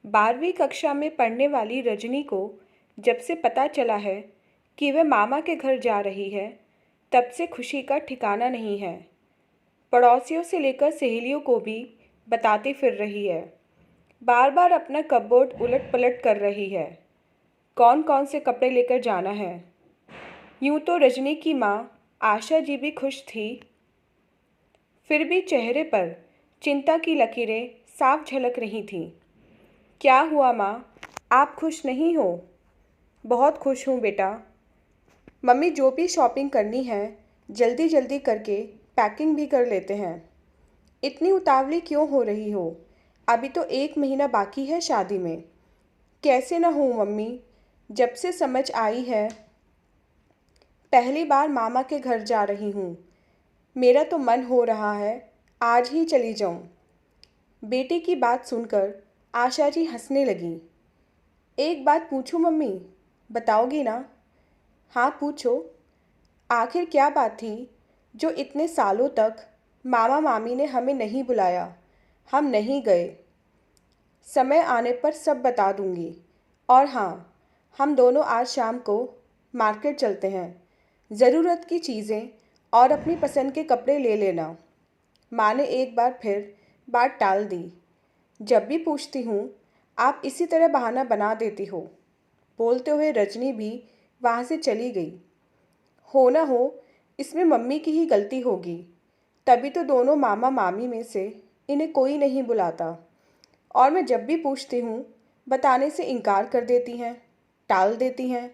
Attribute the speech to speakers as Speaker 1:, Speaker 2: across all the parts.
Speaker 1: 12वीं कक्षा में पढ़ने वाली रजनी को जब से पता चला है कि वह मामा के घर जा रही है, तब से खुशी का ठिकाना नहीं है। पड़ोसियों से लेकर सहेलियों को भी बताती फिर रही है। बार बार अपना कपबोर्ड उलट पलट कर रही है। कौन कौन से कपड़े लेकर जाना है। यूं तो रजनी की माँ आशा जी भी खुश थी, फिर भी चेहरे पर चिंता की लकीरें साफ झलक रही थीं। क्या हुआ माँ, आप खुश नहीं हो? बहुत खुश हूँ बेटा। मम्मी जो भी शॉपिंग करनी है जल्दी जल्दी करके पैकिंग भी कर लेते हैं। इतनी उतावली क्यों हो रही हो? अभी तो 1 महीना बाकी है शादी में। कैसे ना हूँ मम्मी, जब से समझ आई है पहली बार मामा के घर जा रही हूँ। मेरा तो मन हो रहा है आज ही चली जाऊँ। बेटी की बात सुनकर आशा जी हंसने लगी। एक बात पूछूं मम्मी, बताओगी ना? हाँ पूछो। आखिर क्या बात थी जो इतने सालों तक मामा मामी ने हमें नहीं बुलाया, हम नहीं गए? समय आने पर सब बता दूंगी। और हाँ, हम दोनों आज शाम को मार्केट चलते हैं। ज़रूरत की चीज़ें और अपनी पसंद के कपड़े ले लेना। माँ ने एक बार फिर बात टाल दी। जब भी पूछती हूँ आप इसी तरह बहाना बना देती हो। बोलते हुए रजनी भी वहाँ से चली गई। हो ना हो इसमें मम्मी की ही गलती होगी, तभी तो दोनों मामा मामी में से इन्हें कोई नहीं बुलाता। और मैं जब भी पूछती हूँ बताने से इनकार कर देती हैं, टाल देती हैं।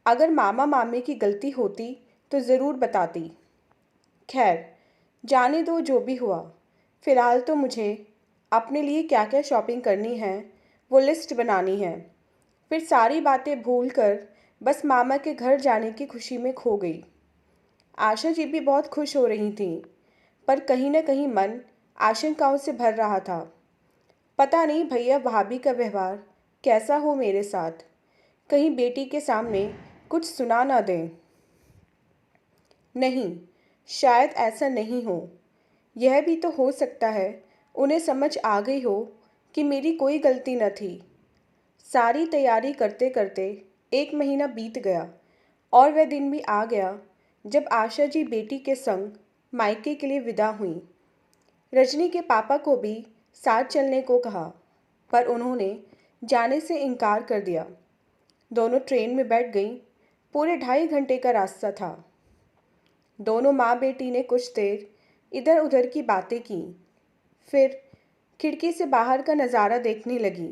Speaker 1: अगर मामा मामी की गलती होती तो ज़रूर बताती। खैर, जाने दो जो भी हुआ। फ़िलहाल तो मुझे अपने लिए क्या क्या शॉपिंग करनी है वो लिस्ट बनानी है। फिर सारी बातें भूल कर बस मामा के घर जाने की खुशी में खो गई। आशा जी भी बहुत खुश हो रही थीं, पर कहीं न कहीं मन आशंकाओं से भर रहा था। पता नहीं भैया भाभी का व्यवहार कैसा हो मेरे साथ, कहीं बेटी के सामने कुछ सुना ना दें। नहीं, शायद ऐसा नहीं हो। यह भी तो हो सकता है उन्हें समझ आ गई हो कि मेरी कोई गलती न थी। सारी तैयारी करते करते 1 महीना बीत गया और वह दिन भी आ गया जब आशा जी बेटी के संग मायके के लिए विदा हुई। रजनी के पापा को भी साथ चलने को कहा, पर उन्होंने जाने से इनकार कर दिया। दोनों ट्रेन में बैठ गईं। पूरे 2.5 घंटे का रास्ता था। दोनों माँ बेटी ने कुछ देर इधर उधर की बातें की, फिर खिड़की से बाहर का नज़ारा देखने लगी।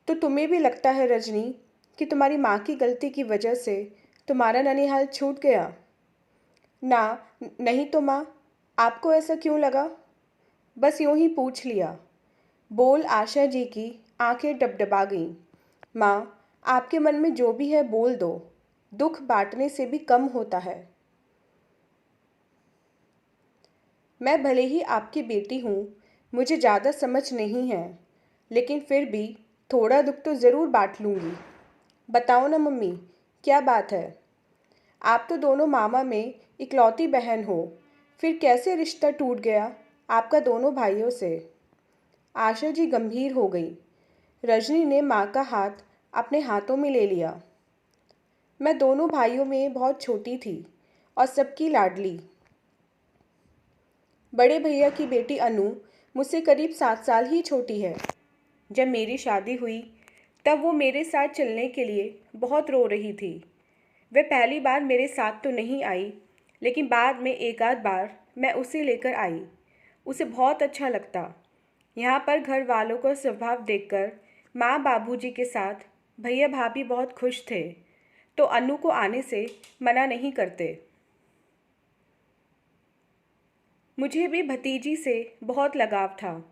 Speaker 1: तो तुम्हें भी लगता है रजनी कि तुम्हारी माँ की गलती की वजह से तुम्हारा ननिहाल छूट गया? ना, नहीं तो माँ, आपको ऐसा क्यों लगा? बस यूं ही पूछ लिया। बोल आशा जी की आंखें डबडबा गईं। माँ, आपके मन में जो भी है बोल दो, दुख बांटने से भी कम होता है। मैं भले ही आपकी बेटी हूँ, मुझे ज़्यादा समझ नहीं है, लेकिन फिर भी थोड़ा दुख तो ज़रूर बांट लूँगी। बताओ ना मम्मी, क्या बात है? आप तो दोनों मामा में इकलौती बहन हो, फिर कैसे रिश्ता टूट गया आपका दोनों भाइयों से? आशा जी गंभीर हो गई। रजनी ने माँ का हाथ अपने हाथों में ले लिया। मैं दोनों भाइयों में बहुत छोटी थी और सबकी लाडली। बड़े भैया की बेटी अनु मुझसे करीब 7 साल ही छोटी है। जब मेरी शादी हुई तब वो मेरे साथ चलने के लिए बहुत रो रही थी। वह पहली बार मेरे साथ तो नहीं आई, लेकिन बाद में एक आध बार मैं उसे लेकर आई। उसे बहुत अच्छा लगता। यहाँ पर घर वालों का स्वभाव देखकर माँ बाबूजी के साथ भैया भाभी बहुत खुश थे, तो अनु को आने से मना नहीं करते। मुझे भी भतीजी से बहुत लगाव था,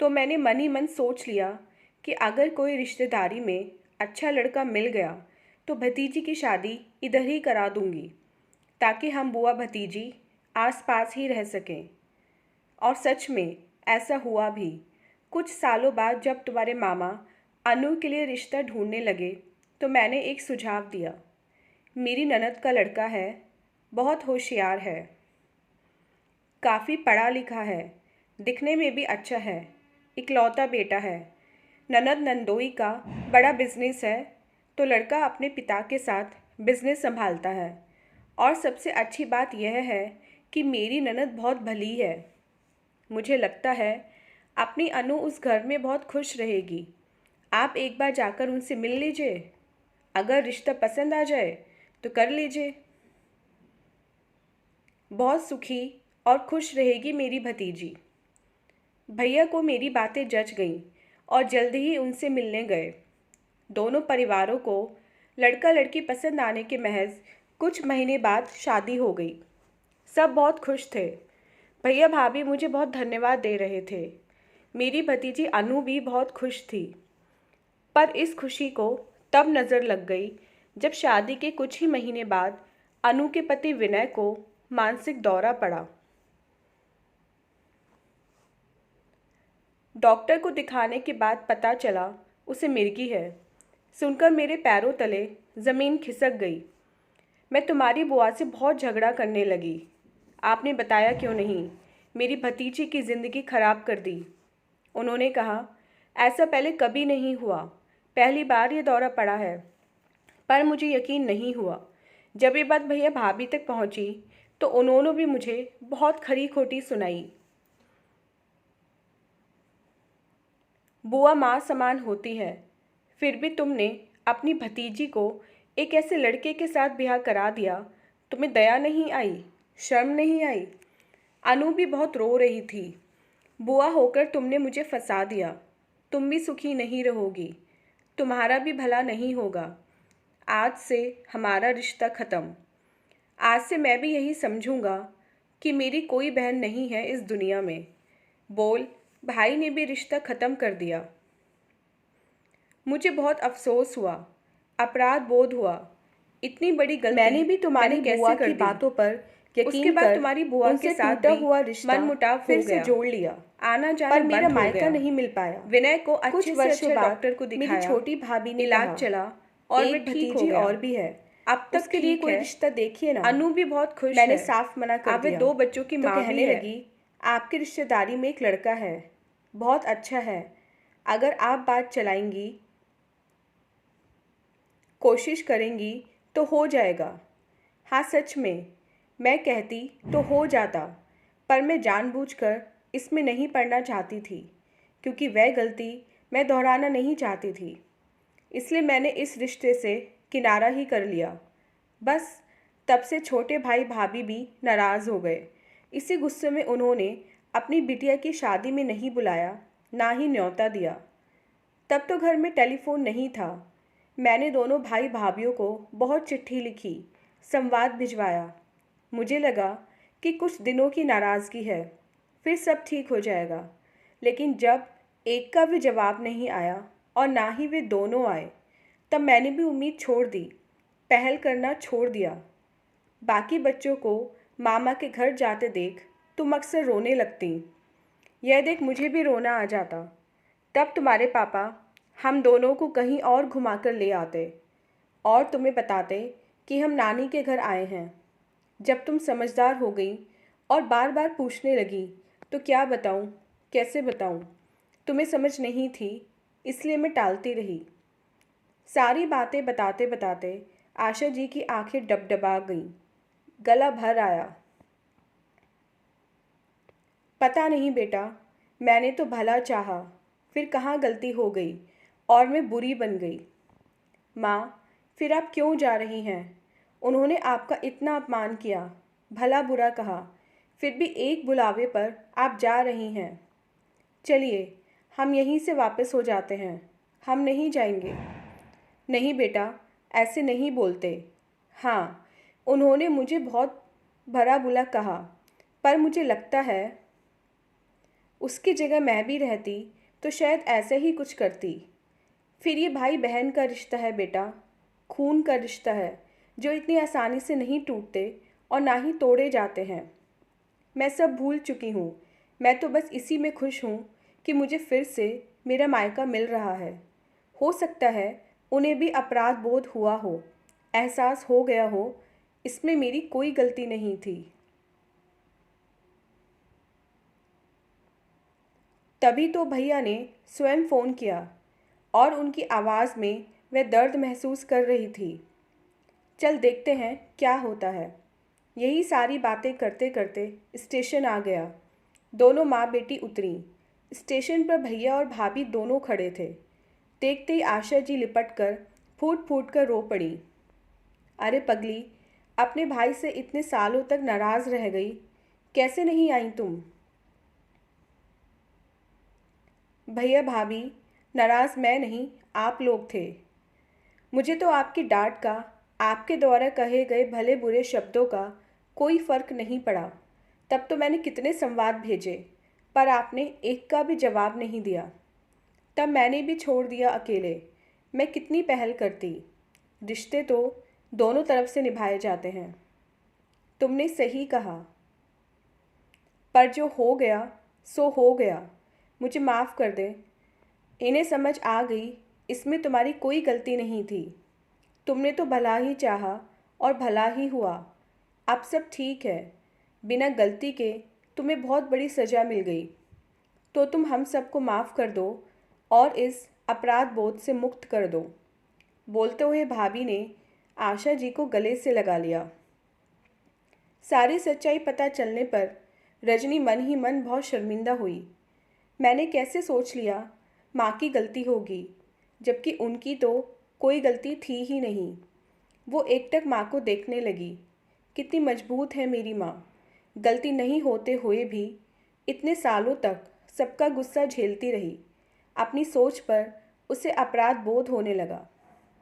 Speaker 1: तो मैंने मन ही मन सोच लिया कि अगर कोई रिश्तेदारी में अच्छा लड़का मिल गया तो भतीजी की शादी इधर ही करा दूंगी, ताकि हम बुआ भतीजी आस पास ही रह सकें। और सच में ऐसा हुआ भी। कुछ सालों बाद जब तुम्हारे मामा अनु के लिए रिश्ता ढूंढने लगे तो मैंने एक सुझाव दिया। मेरी ननद का लड़का है, बहुत होशियार है, काफ़ी पढ़ा लिखा है, दिखने में भी अच्छा है, इकलौता बेटा है। ननद नंदोई का बड़ा बिजनेस है तो लड़का अपने पिता के साथ बिजनेस संभालता है। और सबसे अच्छी बात यह है कि मेरी ननद बहुत भली है। मुझे लगता है अपनी अनु उस घर में बहुत खुश रहेगी। आप एक बार जाकर उनसे मिल लीजिए। अगर रिश्ता पसंद आ जाए तो कर लीजिए। बहुत सुखी और खुश रहेगी मेरी भतीजी। भैया को मेरी बातें जच गईं और जल्दी ही उनसे मिलने गए। दोनों परिवारों को लड़का लड़की पसंद आने के महज कुछ महीने बाद शादी हो गई। सब बहुत खुश थे। भैया भाभी मुझे बहुत धन्यवाद दे रहे थे। मेरी भतीजी अनु भी बहुत खुश थी। पर इस खुशी को तब नज़र लग गई जब शादी के कुछ ही महीने बाद अनु के पति विनय को मानसिक दौरा पड़ा। डॉक्टर को दिखाने के बाद पता चला उसे मिर्गी है। सुनकर मेरे पैरों तले ज़मीन खिसक गई। मैं तुम्हारी बुआ से बहुत झगड़ा करने लगी। आपने बताया क्यों नहीं? मेरी भतीजी की ज़िंदगी खराब कर दी। उन्होंने कहा, ऐसा पहले कभी नहीं हुआ, पहली बार ये दौरा पड़ा है। पर मुझे यकीन नहीं हुआ। जब ये बात भैया भाभी तक पहुंची तो उन्होंने भी मुझे बहुत खरी खोटी सुनाई। बुआ माँ समान होती है, फिर भी तुमने अपनी भतीजी को एक ऐसे लड़के के साथ ब्याह करा दिया। तुम्हें दया नहीं आई, शर्म नहीं आई? अनु भी बहुत रो रही थी। बुआ होकर तुमने मुझे फंसा दिया। तुम भी सुखी नहीं रहोगी, तुम्हारा भी भला नहीं होगा। आज से हमारा रिश्ता ख़त्म। आज से मैं भी यही समझूंगा कि मेरी कोई बहन नहीं है इस दुनिया में। बोल भाई ने भी रिश्ता ख़त्म कर दिया। मुझे बहुत अफसोस हुआ, अपराध बोध हुआ। इतनी बड़ी गलती
Speaker 2: मैंने भी तुम्हारी बुआ की बातों पर यकीन
Speaker 1: उसके बाद
Speaker 2: कर
Speaker 1: तुम्हारी बुआ के साथ
Speaker 2: टूटा
Speaker 1: भी
Speaker 2: हुआ रिश्ता
Speaker 1: मनमुटाव
Speaker 2: फिर
Speaker 1: हो
Speaker 2: से
Speaker 1: गया।
Speaker 2: जोड़ लिया।
Speaker 1: आना जाना
Speaker 2: पर मेरा
Speaker 1: बंद हो
Speaker 2: मायका
Speaker 1: गया।
Speaker 2: नहीं मिल पाया।
Speaker 1: विनय को
Speaker 2: कुछ
Speaker 1: अच्छे से
Speaker 2: वर्षों
Speaker 1: अच्छे
Speaker 2: बाद
Speaker 1: डॉक्टर को दिखाया।
Speaker 2: मेरी छोटी भाभी ने
Speaker 1: इलाज
Speaker 2: कहा,
Speaker 1: चला और
Speaker 2: एक
Speaker 1: वे ठीक हो
Speaker 2: भतीजी
Speaker 1: गया।
Speaker 2: और भी है,
Speaker 1: अब तक
Speaker 2: उसके लिए
Speaker 1: ठीक
Speaker 2: कोई
Speaker 1: है।
Speaker 2: रिश्ता देखिए ना।
Speaker 1: अनु भी बहुत खुश
Speaker 2: मैंने
Speaker 1: है।
Speaker 2: साफ मना कर
Speaker 1: अब वे
Speaker 2: दिया।
Speaker 1: 2 बच्चों की
Speaker 2: तो
Speaker 1: माँ भी
Speaker 2: कहने
Speaker 1: है।
Speaker 2: लगी, आपकी रिश्तेदारी में एक लड़का है, बहुत अच्छा है। अगर आप बात चलाएंगी, कोशिश करेंगी तो हो जाएगा। हाँ सच में, मैं कहती तो हो जाता, पर मैं जानबूझकर इसमें नहीं पड़ना चाहती थी, क्योंकि वह गलती मैं दोहराना नहीं चाहती थी। इसलिए मैंने इस रिश्ते से किनारा ही कर लिया। बस तब से छोटे भाई भाभी भी नाराज़ हो गए। इसी गुस्से में उन्होंने अपनी बिटिया की शादी में नहीं बुलाया, ना ही न्योता दिया। तब तो घर में टेलीफोन नहीं था। मैंने दोनों भाई भाभीयों को बहुत चिट्ठी लिखी, संवाद भिजवाया। मुझे लगा कि कुछ दिनों की नाराज़गी है, फिर सब ठीक हो जाएगा। लेकिन जब एक का भी जवाब नहीं आया और ना ही वे दोनों आए, तब मैंने भी उम्मीद छोड़ दी, पहल करना छोड़ दिया। बाकी बच्चों को मामा के घर जाते देख तुम अक्सर रोने लगती। यह देख मुझे भी रोना आ जाता। तब तुम्हारे पापा हम दोनों को कहीं और घुमाकर ले आते और तुम्हें बताते कि हम नानी के घर आए हैं। जब तुम समझदार हो गई और बार बार पूछने लगी तो क्या बताऊं, कैसे बताऊं? तुम्हें समझ नहीं थी, इसलिए मैं टालती रही। सारी बातें बताते बताते आशा जी की आंखें डबडबा गईं, गला भर आया। पता नहीं बेटा, मैंने तो भला चाहा, फिर कहाँ गलती हो गई और मैं बुरी बन गई। माँ, फिर आप क्यों जा रही हैं? उन्होंने आपका इतना अपमान किया, भला बुरा कहा, फिर भी एक बुलावे पर आप जा रही हैं। चलिए, हम यहीं से वापस हो जाते हैं। हम नहीं जाएंगे। नहीं बेटा, ऐसे नहीं बोलते। हाँ, उन्होंने मुझे बहुत भला बुरा कहा, पर मुझे लगता है उसकी जगह मैं भी रहती तो शायद ऐसे ही कुछ करती। फिर ये भाई बहन का रिश्ता है बेटा, खून का रिश्ता है, जो इतनी आसानी से नहीं टूटते और ना ही तोड़े जाते हैं। मैं सब भूल चुकी हूँ। मैं तो बस इसी में खुश हूँ कि मुझे फिर से मेरा मायका मिल रहा है। हो सकता है उन्हें भी अपराध बोध हुआ हो, एहसास हो गया हो, इसमें मेरी कोई गलती नहीं थी। तभी तो भैया ने स्वयं फ़ोन किया। और उनकी आवाज़ में वह दर्द महसूस कर रही थी। चल देखते हैं क्या होता है। यही सारी बातें करते करते स्टेशन आ गया। दोनों माँ बेटी उतरीं। स्टेशन पर भैया और भाभी दोनों खड़े थे। देखते ही आशा जी लिपट कर फूट फूट कर रो पड़ी। अरे पगली, अपने भाई से इतने सालों तक नाराज़ रह गई, कैसे नहीं आई तुम? भैया भाभी, नाराज़ मैं नहीं, आप लोग थे। मुझे तो आपकी डांट का, आपके द्वारा कहे गए भले बुरे शब्दों का कोई फ़र्क नहीं पड़ा। तब तो मैंने कितने संवाद भेजे, पर आपने एक का भी जवाब नहीं दिया। तब मैंने भी छोड़ दिया अकेले। मैं कितनी पहल करती। रिश्ते तो दोनों तरफ से निभाए जाते हैं। तुमने सही कहा, पर जो हो गया सो हो गया। मुझे माफ़ कर दे। इन्हें समझ आ गई इसमें तुम्हारी कोई गलती नहीं थी। तुमने तो भला ही चाहा और भला ही हुआ। अब सब ठीक है। बिना गलती के तुम्हें बहुत बड़ी सज़ा मिल गई, तो तुम हम सबको माफ़ कर दो और इस अपराध बोध से मुक्त कर दो। बोलते हुए भाभी ने आशा जी को गले से लगा लिया। सारी सच्चाई पता चलने पर रजनी मन ही मन बहुत शर्मिंदा हुई। मैंने कैसे सोच लिया माँ की गलती होगी, जबकि उनकी तो कोई गलती थी ही नहीं। वो एकटक माँ को देखने लगी। कितनी मजबूत है मेरी माँ। गलती नहीं होते हुए भी इतने सालों तक सबका गुस्सा झेलती रही। अपनी सोच पर उसे अपराध बोध होने लगा।